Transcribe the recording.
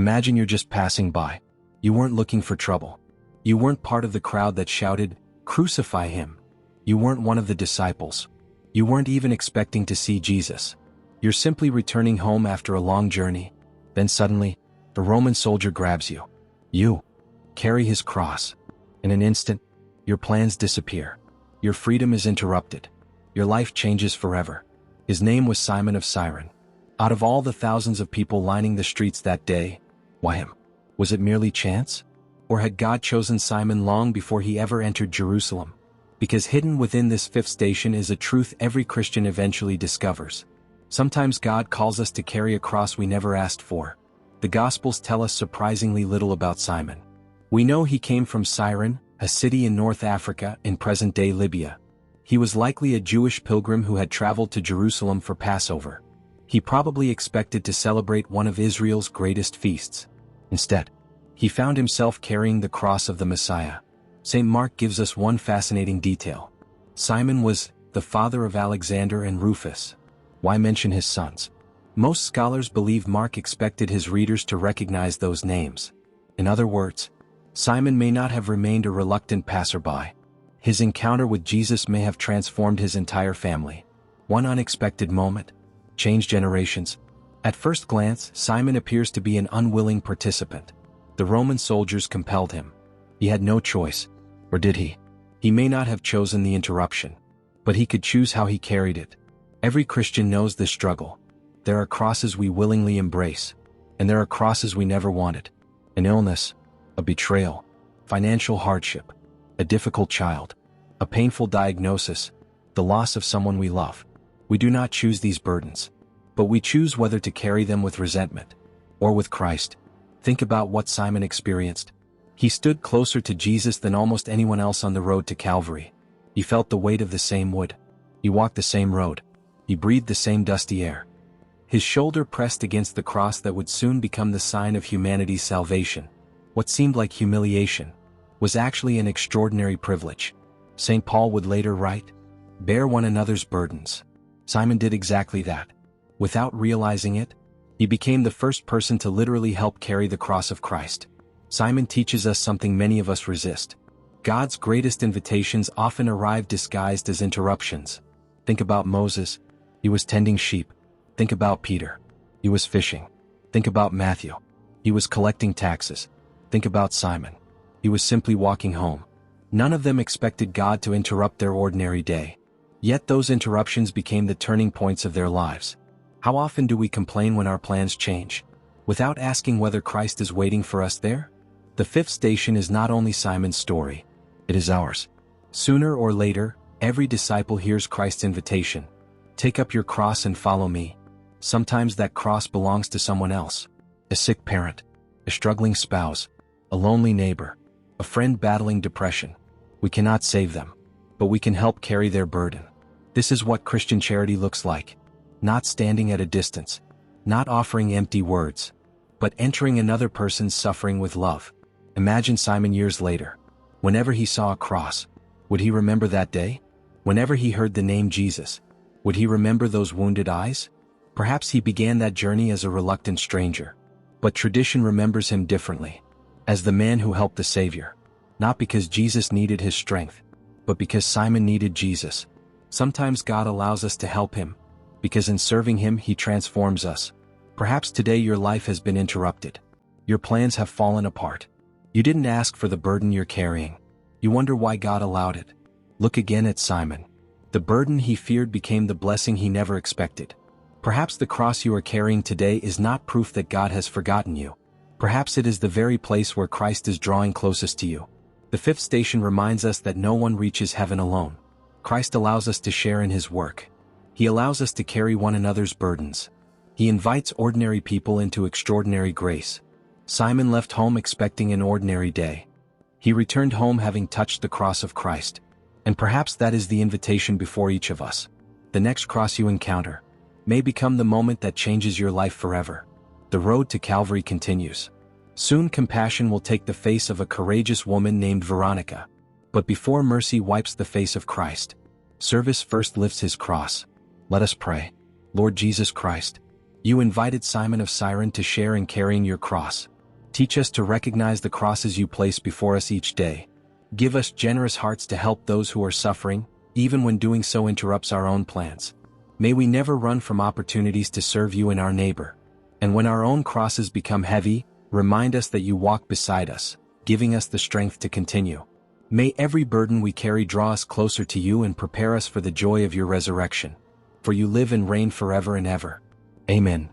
Imagine you're just passing by. You weren't looking for trouble. You weren't part of the crowd that shouted, "Crucify him." You weren't one of the disciples. You weren't even expecting to see Jesus. You're simply returning home after a long journey. Then suddenly, a Roman soldier grabs you. You carry his cross. In an instant, your plans disappear. Your freedom is interrupted. Your life changes forever. His name was Simon of Cyrene. Out of all the thousands of people lining the streets that day, why him? Was it merely chance? Or had God chosen Simon long before he ever entered Jerusalem? Because hidden within this fifth station is a truth every Christian eventually discovers. Sometimes God calls us to carry a cross we never asked for. The Gospels tell us surprisingly little about Simon. We know he came from Cyrene, a city in North Africa in present-day Libya. He was likely a Jewish pilgrim who had traveled to Jerusalem for Passover. He probably expected to celebrate one of Israel's greatest feasts. Instead, he found himself carrying the cross of the Messiah. St. Mark gives us one fascinating detail. Simon was the father of Alexander and Rufus. Why mention his sons? Most scholars believe Mark expected his readers to recognize those names. In other words, Simon may not have remained a reluctant passerby. His encounter with Jesus may have transformed his entire family. One unexpected moment changed generations. At first glance, Simon appears to be an unwilling participant. The Roman soldiers compelled him. He had no choice. Or did he? He may not have chosen the interruption, but he could choose how he carried it. Every Christian knows this struggle. There are crosses we willingly embrace, and there are crosses we never wanted. An illness, a betrayal, financial hardship, a difficult child, a painful diagnosis, the loss of someone we love. We do not choose these burdens, but we choose whether to carry them with resentment or with Christ. Think about what Simon experienced. He stood closer to Jesus than almost anyone else on the road to Calvary. He felt the weight of the same wood. He walked the same road. He breathed the same dusty air. His shoulder pressed against the cross that would soon become the sign of humanity's salvation. What seemed like humiliation was actually an extraordinary privilege. St. Paul would later write, "Bear one another's burdens." Simon did exactly that. Without realizing it, he became the first person to literally help carry the cross of Christ. Simon teaches us something many of us resist. God's greatest invitations often arrive disguised as interruptions. Think about Moses. He was tending sheep. Think about Peter. He was fishing. Think about Matthew. He was collecting taxes. Think about Simon. He was simply walking home. None of them expected God to interrupt their ordinary day. Yet those interruptions became the turning points of their lives. How often do we complain when our plans change, without asking whether Christ is waiting for us there? The fifth station is not only Simon's story, it is ours. Sooner or later, every disciple hears Christ's invitation. Take up your cross and follow me. Sometimes that cross belongs to someone else. A sick parent, a struggling spouse, a lonely neighbor, a friend battling depression. We cannot save them, but we can help carry their burden. This is what Christian charity looks like. Not standing at a distance, not offering empty words, but entering another person's suffering with love. Imagine Simon years later. Whenever he saw a cross, would he remember that day? Whenever he heard the name Jesus, would he remember those wounded eyes? Perhaps he began that journey as a reluctant stranger. But tradition remembers him differently, as the man who helped the Savior. Not because Jesus needed his strength, but because Simon needed Jesus. Sometimes God allows us to help him, because in serving him he transforms us. Perhaps today your life has been interrupted. Your plans have fallen apart. You didn't ask for the burden you're carrying. You wonder why God allowed it. Look again at Simon. The burden he feared became the blessing he never expected. Perhaps the cross you are carrying today is not proof that God has forgotten you. Perhaps it is the very place where Christ is drawing closest to you. The fifth station reminds us that no one reaches heaven alone. Christ allows us to share in his work. He allows us to carry one another's burdens. He invites ordinary people into extraordinary grace. Simon left home expecting an ordinary day. He returned home having touched the cross of Christ. And perhaps that is the invitation before each of us. The next cross you encounter may become the moment that changes your life forever. The road to Calvary continues. Soon compassion will take the face of a courageous woman named Veronica. But before mercy wipes the face of Christ, service first lifts his cross. Let us pray. Lord Jesus Christ, You invited Simon of Cyrene to share in carrying your cross. Teach us to recognize the crosses you place before us each day. Give us generous hearts to help those who are suffering, even when doing so interrupts our own plans. May we never run from opportunities to serve you and our neighbor. And when our own crosses become heavy, remind us that you walk beside us, giving us the strength to continue. May every burden we carry draw us closer to you and prepare us for the joy of your resurrection. For you live and reign forever and ever. Amen.